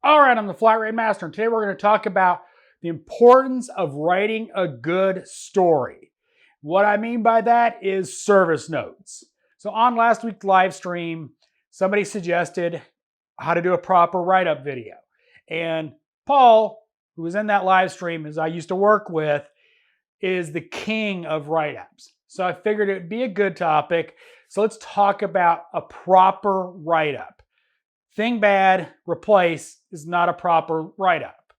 All right, I'm the Flat Rate Master, and today we're going to talk about the importance of writing a good story. What I mean by that is service notes. So on last week's live stream, somebody suggested how to do a proper write-up video. And Paul, who was in that live stream, as I used to work with, is the king of write-ups. So I figured it would be a good topic. So let's talk about a proper write-up. Thing bad, replace is not a proper write-up.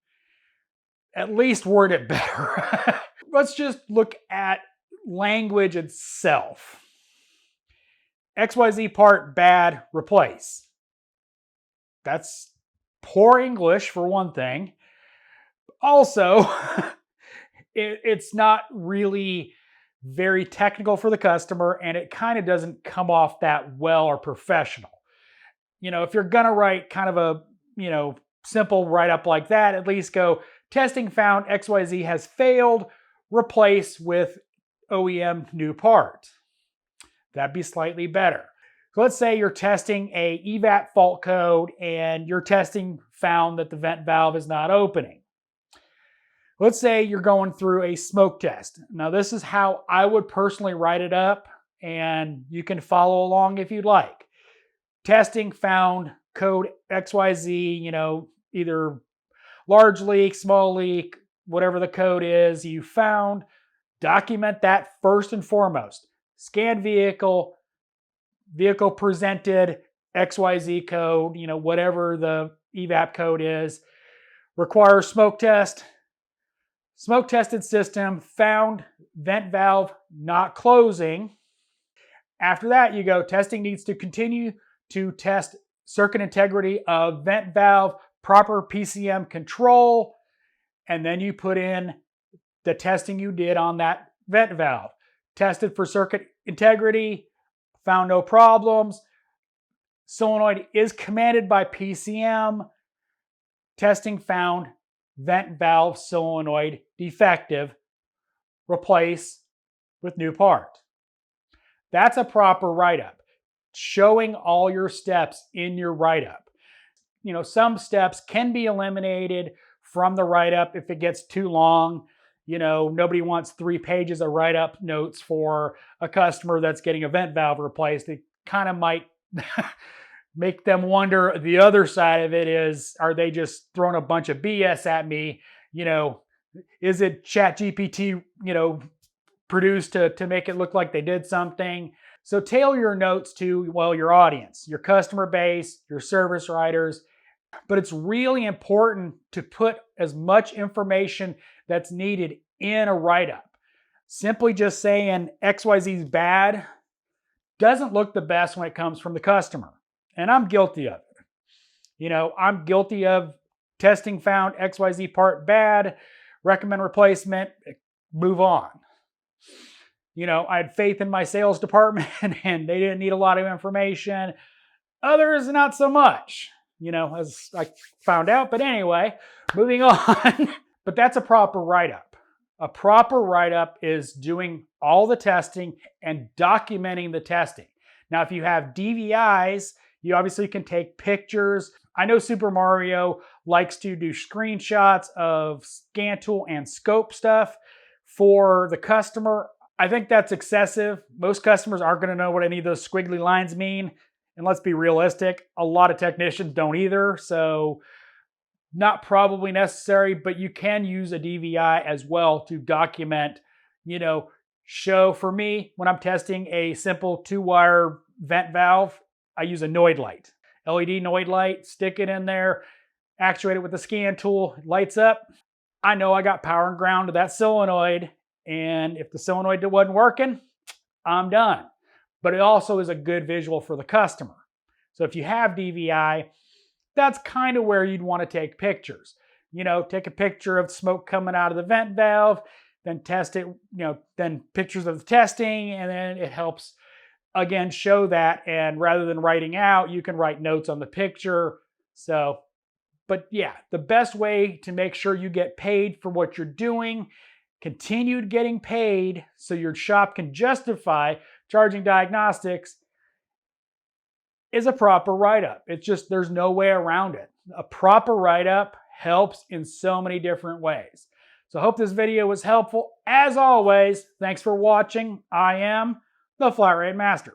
At least word it better. Let's just look at language itself. XYZ part bad, replace. That's poor English for one thing. Also, it's not really very technical for the customer, and it kind of doesn't come off that well or professional. You know, if you're gonna write kind of a, simple write-up like that, at least go, testing found XYZ has failed, replace with OEM new part. That'd be slightly better. So let's say you're testing a EVAP fault code and your testing found that the vent valve is not opening. Let's say you're going through a smoke test. Now this is how I would personally write it up, and you can follow along if you'd like. Testing found code XYZ, either large leak, small leak, whatever the code is you found. Document that first and foremost. Scan vehicle presented XYZ code, whatever the EVAP code is. Requires smoke test. Smoke tested system found vent valve not closing. After that, you go, testing needs to continue to test circuit integrity of vent valve, proper PCM control, and then you put in the testing you did on that vent valve. Tested for circuit integrity, found no problems. Solenoid is commanded by PCM. Testing found vent valve solenoid defective. Replace with new part. That's a proper write-up. Showing all your steps in your write-up. Some steps can be eliminated from the write-up if it gets too long. Nobody wants 3 pages of write-up notes for a customer that's getting a vent valve replaced. It kind of might make them wonder. The other side of it is, are they just throwing a bunch of BS at me? Is it ChatGPT, produced to make it look like they did something? So tailor your notes to, your audience, your customer base, your service writers. But it's really important to put as much information that's needed in a write-up. Simply just saying XYZ is bad doesn't look the best when it comes from the customer. And I'm guilty of it. I'm guilty of testing found XYZ part bad, recommend replacement, move on. I had faith in my sales department and they didn't need a lot of information. Others, not so much, as I found out. But anyway, moving on. But that's a proper write-up. A proper write-up is doing all the testing and documenting the testing. Now, if you have DVIs, you obviously can take pictures. I know Super Mario likes to do screenshots of scan tool and scope stuff for the customer. I think that's excessive. Most customers aren't going to know what any of those squiggly lines mean. And let's be realistic, a lot of technicians don't either. So not probably necessary, but you can use a DVI as well to document, show. For me, when I'm testing a simple 2-wire vent valve, I use a Noid light, LED Noid light, stick it in there, actuate it with the scan tool, it lights up. I know I got power and ground to that solenoid. And if the solenoid wasn't working, I'm done. But it also is a good visual for the customer. So if you have DVI, that's kind of where you'd want to take pictures. Take a picture of smoke coming out of the vent valve, then test it, then pictures of the testing, and then it helps, again, show that. And rather than writing out, you can write notes on the picture. But yeah, the best way to make sure you get paid for what you're doing, continued getting paid so your shop can justify charging diagnostics, is a proper write-up. It's just, there's no way around it. A proper write-up helps in so many different ways. So I hope this video was helpful. As always, thanks for watching. I am the Flat Rate Master.